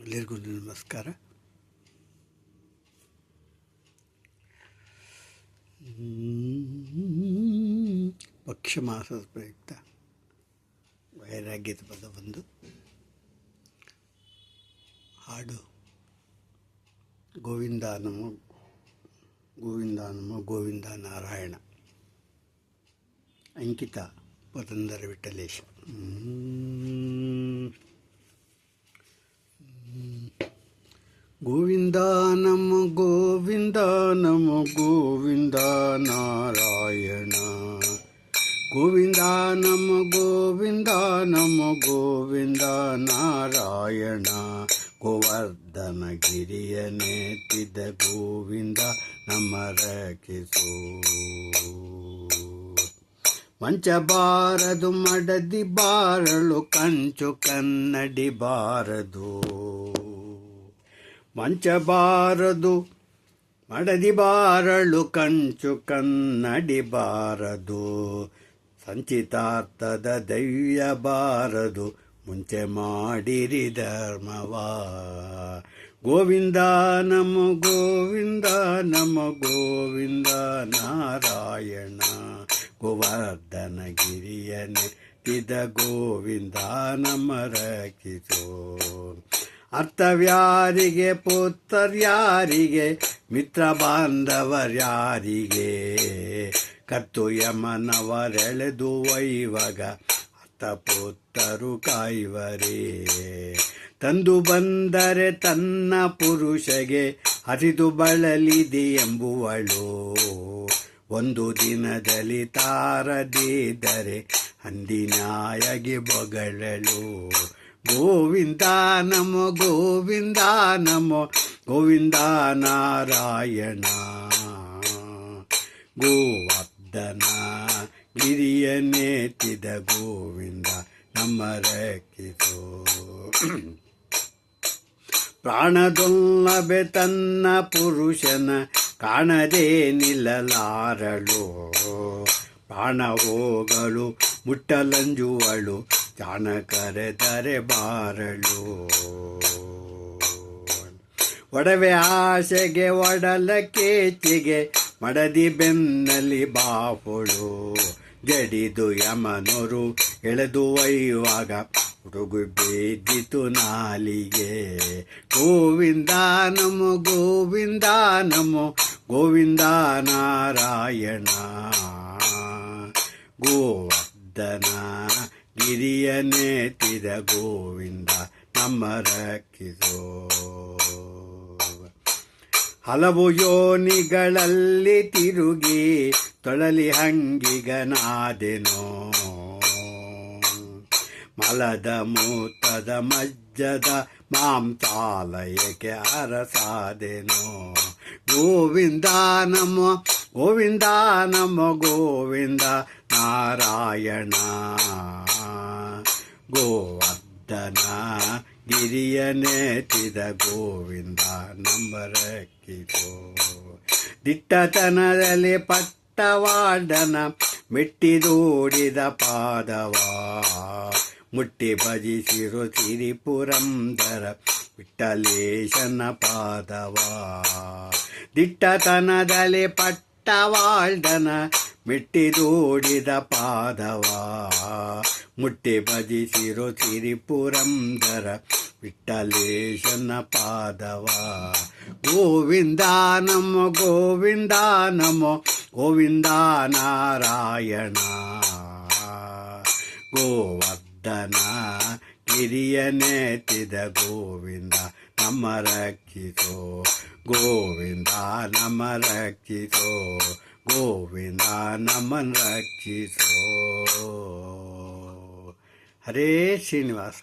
ಎಲ್ಲರಿಗೂ ನಮಸ್ಕಾರ. ಪಕ್ಷ ಮಾಸದ ಪ್ರಯುಕ್ತ ವೈರಾಗ್ಯದ ಪದ ಒಂದು ಹಾಡು. ಗೋವಿಂದ ನಮೋ ಗೋವಿಂದ ನಮೋ ಗೋವಿಂದ ನಾರಾಯಣ. ಅಂಕಿತ ಪುರಂದರ ವಿಠಲೇಶ. ಗೋವಿಂದ ನಮೋ ಗೋವಿಂದ ನಮೋ ಗೋವಿಂದ ನಾರಾಯಣ. ಗೋವಿಂದ ನಮೋ ಗೋವಿಂದ ನಮೋ ಗೋವಿಂದ ನಾರಾಯಣ. ಗೋವರ್ಧನ ಗಿರಿಯನೆತ್ತಿದ ಗೋವಿಂದ ನಮ್ಮ ರಕ್ಷಿಸು. ಮಂಚಬಾರದು ಮಡದಿ ಬಾರಳು ಕಂಚು ಕನ್ನಡಿ ಬಾರದು. ಮಂಚಬಾರದು ಮಡದಿ ಬಾರಳು ಕಂಚು ಕನ್ನಡಿ ಬಾರದು. ಸಂಚಿತಾರ್ಥದ ದೈವ್ಯ ಬಾರದು ಮುಂಚೆ ಮಾಡಿರಿ ಧರ್ಮವಾ. ಗೋವಿಂದ ನಮೋ ಗೋವಿಂದ ನಮೋ ಗೋವಿಂದ ನಾರಾಯಣ. ಗೋವರ್ಧನ ಗಿರಿಯನೆತ್ತಿದ ಗೋವಿಂದ ನಮ್ಮ ರಕ್ಷಿಸೋ. ಅರ್ಥವ್ಯಾರಿಗೆ ಪುತ್ರರ್ಯಾರಿಗೆ ಮಿತ್ರ ಬಾಂಧವರ್ಯಾರಿಗೆ ಕತ್ತು ಯಮನವರೆಳೆದು ಒಯ್ಯುವಾಗ ಅರ್ಥಪುತ್ರರು ಕಾಯುವರೇ. ತಂದು ಬಂದರೆ ತನ್ನ ಪುರುಷಗೆ ಹರಿದು ಬಳಲಿದೆ ಎಂಬುವಳು. ಒಂದು ದಿನದಲ್ಲಿ ತಾರದಿದ್ದರೆ ಹಂದಿನಾಯಗಿ ಬೊಗಳಳು. ಗೋವಿಂದ ನಮೋ ಗೋವಿಂದ ನಮೋ ಗೋವಿಂದ ನಾರಾಯಣ. ಗೋವರ್ಧನ ಗಿರಿಯನೆತ್ತಿದ ಗೋವಿಂದ ನಮ್ಮ ರಕ್ಷಿಸೋ. ಪ್ರಾಣದೊಲ್ಲಭೆ ತನ್ನ ಪುರುಷನ ಕಾಣದೆ ನಿಲ್ಲಲಾರಳು. ಪ್ರಾಣ ಹೋಗಲು ಮುಟ್ಟಲಂಜುವಳು ಜಾಣ ಕರೆದರೆ ಬಾರಳು. ಒಡವೆ ಆಸೆಗೆ ಒಡಲ ಕೇಚಿಗೆ ಮಡದಿ ಬೆನ್ನಲಿ ಬಾಪುಳು. ಜಡಿದು ಯಮನರು ಎಳೆದು ಒಯ್ಯುವಾಗ ಹುಡುಗು ಬೇದಿತು ನಾಲಿಗೆ. ಗೋವಿಂದ ನಮೋ ಗೋವಿಂದ ನಮೋ ಗೋವಿಂದ ನಾರಾಯಣ. ಗೋವರ್ಧನ ಗಿರಿಯನೆತ್ತಿದ ಗೋವಿಂದ ನಮ್ಮ ರಕ್ಷಿಸೋ. ಹಲವು ಯೋನಿಗಳಲ್ಲಿ ತಿರುಗಿ ತೊಳಲಿ ಹಂಗಿಗನಾದೆನೋ. ಮಲದ ಮೂತದ ಮಜ್ಜದ ಮಾಂಸಾಲಯಕ್ಕೆ ಅರಸಾದೆನೋ. ಗೋವಿಂದ ನಮೋ ಗೋವಿಂದ ನಮೋ ಗೋವಿಂದ ನಾರಾಯಣ. ಗೋವರ್ಧನ ಗಿರಿಯನೆತ್ತಿದ ಗೋವಿಂದ ನಮ್ಮ ರಕ್ಷಿಸೋ. ದಿಟ್ಟತನದಲ್ಲಿ ಪಟ್ಟವಾಡನ ಮೆಟ್ಟಿದೋಡಿದ ಪಾದವ ಮುಟ್ಟಿ ಭಜಿಸಿರು ಸಿರಿಪುರಂದರ ವಿಠಲೇಶನ ಪಾದವ. ದಿಟ್ಟತನದಲ್ಲಿ ಪಟ್ಟವಾಲ್ಡನ ಮೆಟ್ಟಿದೋಡಿದ ಪಾದವ ಮುಟ್ಟಿ ಭಜಿಸಿರು ಸಿರಿಪುರಂದರ ವಿಠಲೇಶನ ಪಾದವ. ಗೋವಿಂದ ನಮೋ ಗೋವಿಂದ ನಮೋ ಗೋವಿಂದ ನಾರಾಯಣ. ಗೋವರ್ಧನ ಗಿರಿಯನೆತ್ತಿದ ಗೋವಿಂದ ನಮ್ಮ ರಕ್ಷಿಸೋ. ಗೋವಿಂದ ನಮ್ಮ ರಕ್ಷಿಸೋ. ಗೋವಿಂದ ನಮ್ಮನ್ನು ರಕ್ಷಿಸೋ. ಹರೇ ಶ್ರೀನಿವಾಸ.